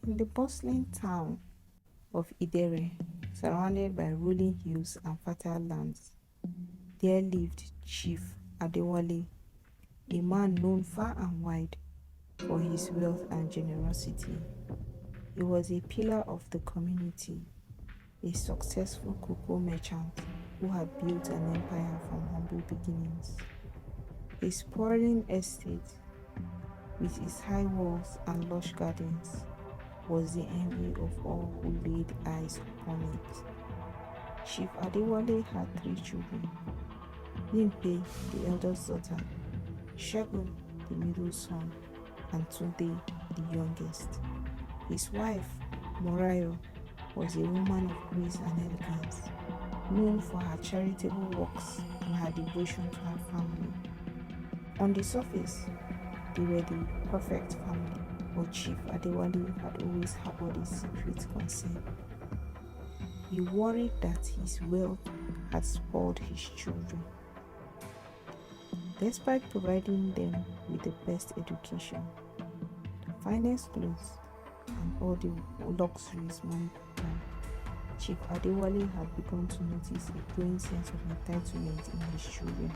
In the bustling town of Idere, surrounded by rolling hills and fertile lands, there lived Chief Adewale, a man known far and wide for his wealth and generosity. He was a pillar of the community, a successful cocoa merchant who had built an empire from humble beginnings. His sprawling estate, with its high walls and lush gardens, was the envy of all who laid eyes upon it. Chief Adewale had three children: Limpe, the eldest daughter, Shegun, the middle son, and Tunde, the youngest. His wife, Morayo, was a woman of grace and elegance, known for her charitable works and her devotion to her family. On the surface, they were the perfect family, but Chief Adewale had always harbored a secret concern. He worried that his wealth had spoiled his children. Despite providing them with the best education, the finest clothes, and all the luxuries money could buy, Chief Adewale had begun to notice a growing sense of entitlement in his children.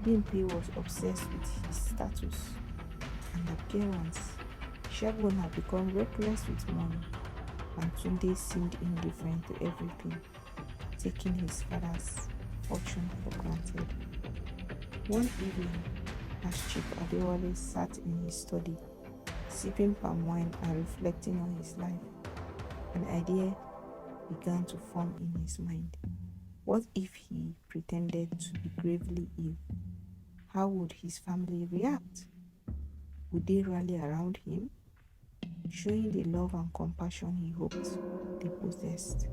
Bimpe was obsessed with his status and appearance. Shegun had become reckless with money, and Tunde seemed indifferent to everything, taking his father's fortune for granted. One evening, as Chief Adewale sat in his study, sipping palm wine and reflecting on his life, an idea began to form in his mind. What if he pretended to be gravely ill? How would his family react? Would they rally around him, showing the love and compassion he hoped they possessed?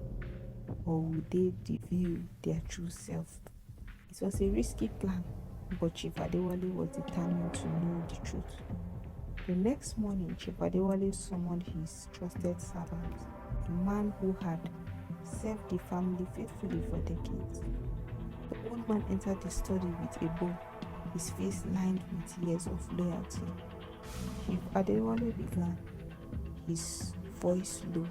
Or would they reveal their true self? It was a risky plan, but Chief Adewale was determined to know the truth. The next morning, Chief Adewale summoned his trusted servant, a man who had served the family faithfully for decades. The old man entered the study with a bow, his face lined with years of loyalty. Chief Adewale began, his voice low.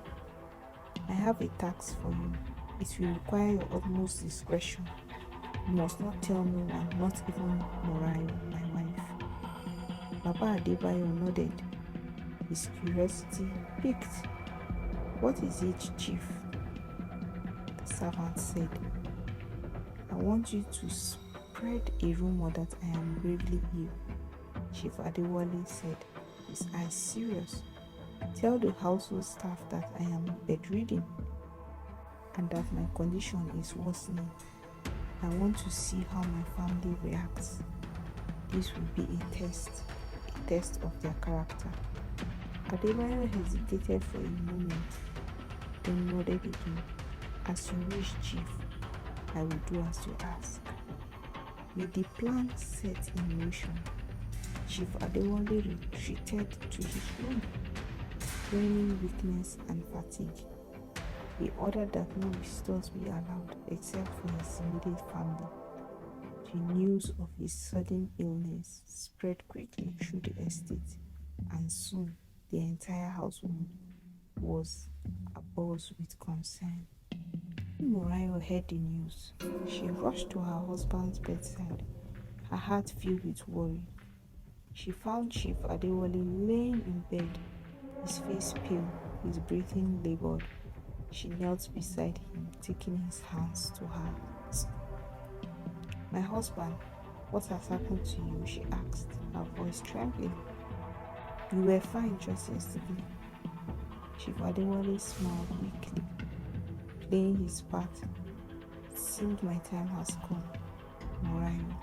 "I have a task for you. It will require your utmost discretion. You must not tell no one, not even Morayo, my wife." Baba Adebayo nodded, his curiosity piqued. "What is it, Chief?" The servant said. "I want you to spread a rumor that I am gravely ill." Chief Adewale said, his eyes serious. "Tell the household staff that I am bedridden and that my condition is worsening. I want to see how my family reacts. This will be a test of their character." Adebayo hesitated for a moment, then nodded again. "As you wish, Chief. I will do as you ask." With the plan set in motion, Chief Adewale retreated to his room, feigning weakness and fatigue. He ordered that no visitors be allowed except for his immediate family. The news of his sudden illness spread quickly through the estate, and soon the entire household was abuzz with concern. When Morayo heard the news, she rushed to her husband's bedside, her heart filled with worry. She found Chief Adewale laying in bed, his face pale, his breathing labored. She knelt beside him, taking his hands to hers. "My husband, what has happened to you?" she asked, her voice trembling. "You were fine just yesterday." Chief Adewale smiled weakly, playing his part. "It seemed my time has come, Morayo,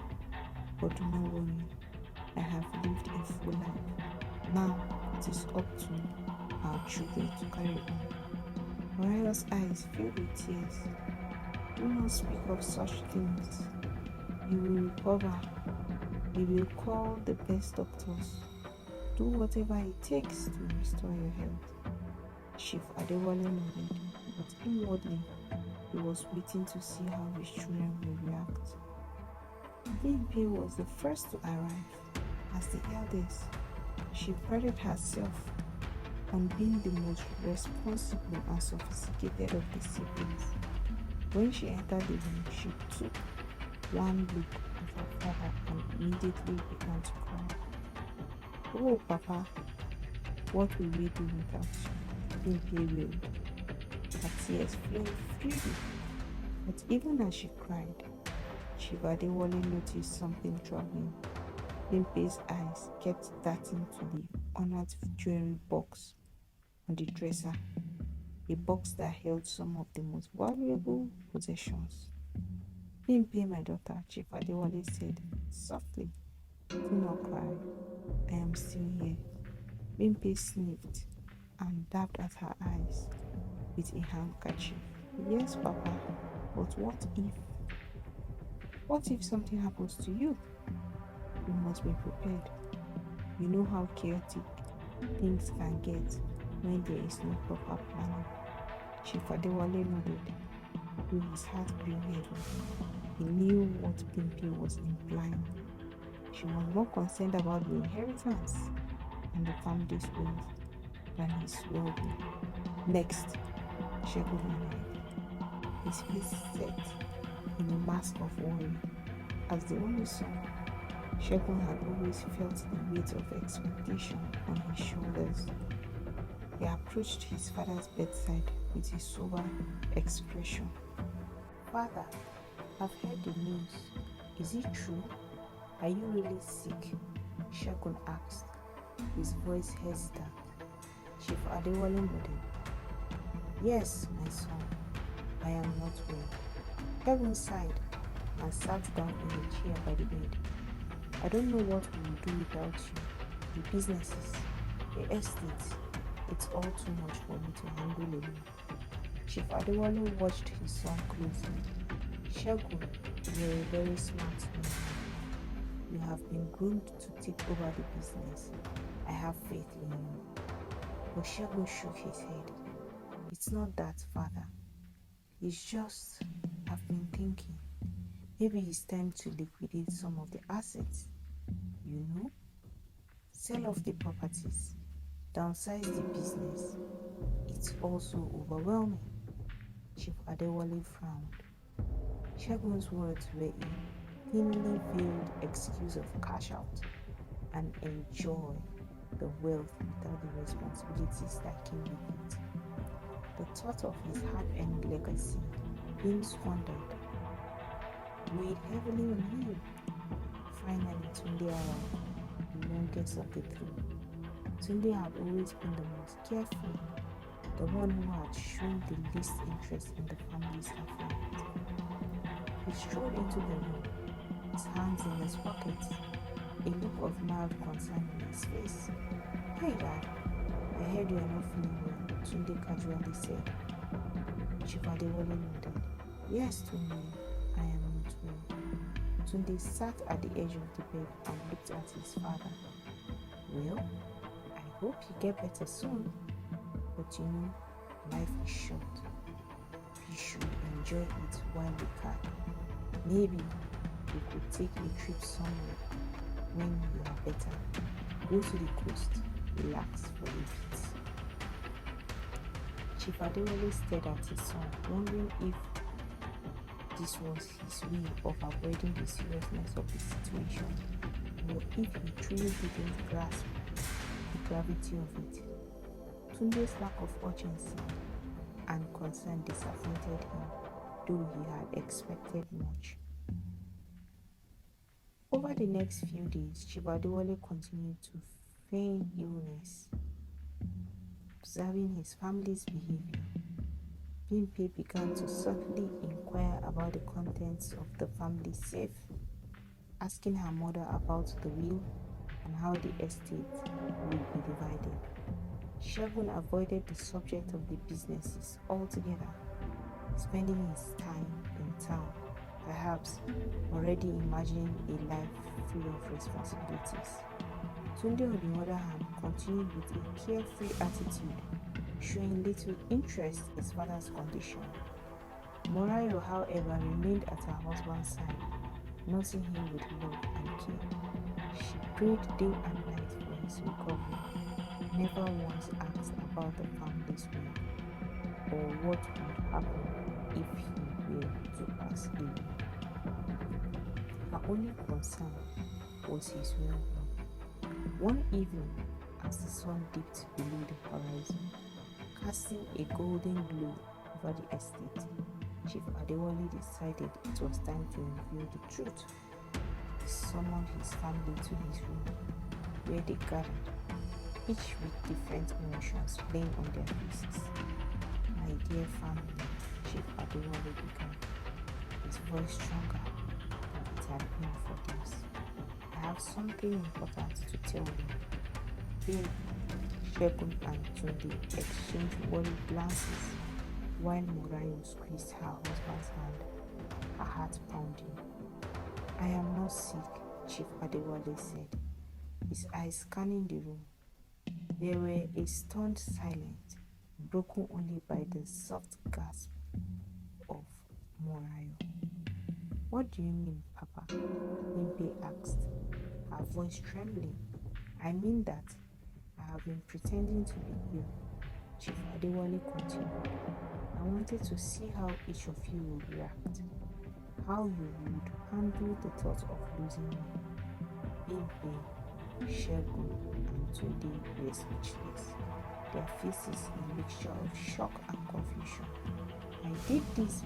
but do not worry. I have lived a full life. Now it is up to our children to carry on." Morayo's eyes filled with tears. "Do not speak of such things. You will recover. We will call the best doctors. Do whatever it takes to restore your health." Chief Adewale nodded, but inwardly he was waiting to see how his children would react. Bimpe was the first to arrive. As the eldest, she prided herself and being the most responsible and sophisticated of the siblings. When she entered the room, she took one look at her father and immediately began to cry. "Oh, Papa, what will we do without you?" Bimpe wailed, her tears flowing freely. But even as she cried, Chief Adewale noticed something troubling. Bimpe's eyes kept darting to the ornate jewelry box on the dresser, a box that held some of the most valuable possessions. "Bimpe, my daughter," Chief Adewale said softly, "do not cry. I am still here." Bimpe sniffed and dabbed at her eyes with a handkerchief. "Yes, Papa, but what if something happens to you? We must be prepared. You know how chaotic things can get when there is no proper planning." Chief Adewale nodded, though his heart grew heavy. He knew what Bimpe was implying. She was more concerned about the inheritance and the family's wealth than his well-being. Next, Shegun arrived, his face set in a mask of worry. As the only son, Shegun had always felt the weight of expectation on his shoulders. He approached his father's bedside with a sober expression. "Father, I've heard the news. Is it true? Are you really sick?" Shegun asked, his voice hesitant. Chief Adewale nodded. "Yes, my son, I am not well." Shegun sighed and sat down in a chair by the bed. "I don't know what we will do without you. The businesses, the estates, it's all too much for me to handle alone." Chief Adewale watched his son closely. "Shegun, you're a very smart man. You have been groomed to take over the business. I have faith in you." But Shegun shook his head. "It's not that, Father. It's just, I've been thinking. Maybe it's time to liquidate some of the assets. You know? Sell off the properties. Downsize the business. It's also overwhelming." Chief Adewale frowned. Shegun's words were a thinly veiled excuse of cash out and enjoy the wealth without the responsibilities that came with it. The thought of his hard-earned legacy being squandered weighed heavily on him. Finally, Tunde arrived, the youngest of the three. Tunde had always been the most carefree, the one who had shown the least interest in the family's affairs. He strolled into the room, his hands in his pockets, a look of mild concern on his face. "Hey, Dad, I heard you are not feeling well," Tunde casually said. Chief Adewale nodded. "Yes, Tunde, I am not well." Tunde sat at the edge of the bed and looked at his father. "Well, I hope you get better soon. But you know, life is short. We should enjoy it while we can. Maybe we could take a trip somewhere when you are better. Go to the coast, relax for a bit." Chief Adewale stared at his son, wondering if this was his way of avoiding the seriousness of the situation, or if he truly didn't grasp the gravity of it. Tunde's lack of urgency and concern disappointed him, though he had expected much. Over the next few days, Chief Adewale continued to feign illness, observing his family's behavior. Bimpe began to subtly inquire about the contents of the family safe, asking her mother about the will and how the estate would be divided. Shegun avoided the subject of the businesses altogether, spending his time in town, perhaps already imagining a life free of responsibilities. Tunde, on the other hand, continued with a carefree attitude, showing little interest in his father's condition. Morayo, however, remained at her husband's side, nursing him with love and care. She prayed day and night for his recovery, never once asked about the family's will or what would happen if he were to pass away. Her only concern was his well-being. One evening, as the sun dipped below the horizon, casting a golden glow over the estate, Chief Adewale decided it was time to reveal the truth. He summoned his family to his room, where they gathered, each with different emotions playing on their faces. "My dear family," Chief Adewale began, his voice stronger than it had been for days. "I have something important to tell you." Bill, Shegun, and Tunde exchanged worried glances while Morayo squeezed her husband's hand, her heart pounding. "I am not sick," Chief Adewale said, his eyes scanning the room. There were a stunned silence, broken only by the soft gasp of Morayo. "What do you mean, Papa?" Limpe asked, her voice trembling. "I mean that I have been pretending to be ill," Chief Adewale continued. "I wanted to see how each of you would react, how you would handle the thought of losing me." Limpe, Shegun, and Tunde were speechless, their faces a mixture of shock and confusion. "I did this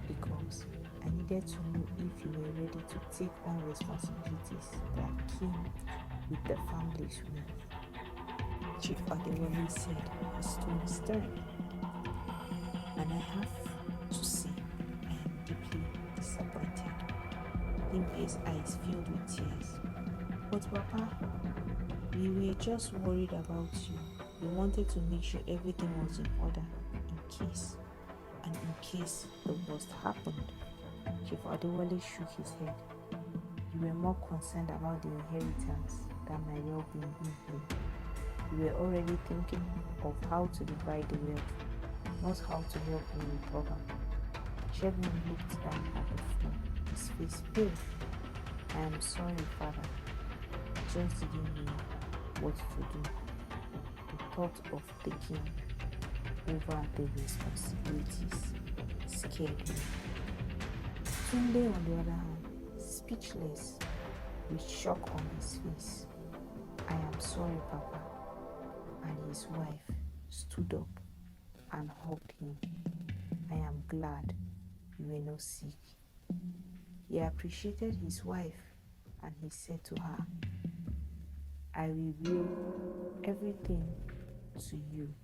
because I needed to know if you were ready to take on responsibilities that came with the family's will," Chief Adewale said, his tone stern. "And I have to say, I am deeply disappointed." Limpe's eyes filled with tears. "But Papa, we were just worried about you. We wanted to make sure everything was in order in case the worst happened." Chief Adewale shook his head. "You were more concerned about the inheritance than my well-being, Limpe. You were already thinking of how to divide the wealth, not how to help me recover." Shegun looked down at the floor, his face pale. "I am sorry, Father. I just didn't know what to do. The thought of taking over the responsibilities scared me." Tunde, on the other hand, speechless, with shock on his face. "I am sorry, Papa." And his wife stood up and hugged him. "I am glad you were not sick." He appreciated his wife, and he said to her, "I reveal everything to you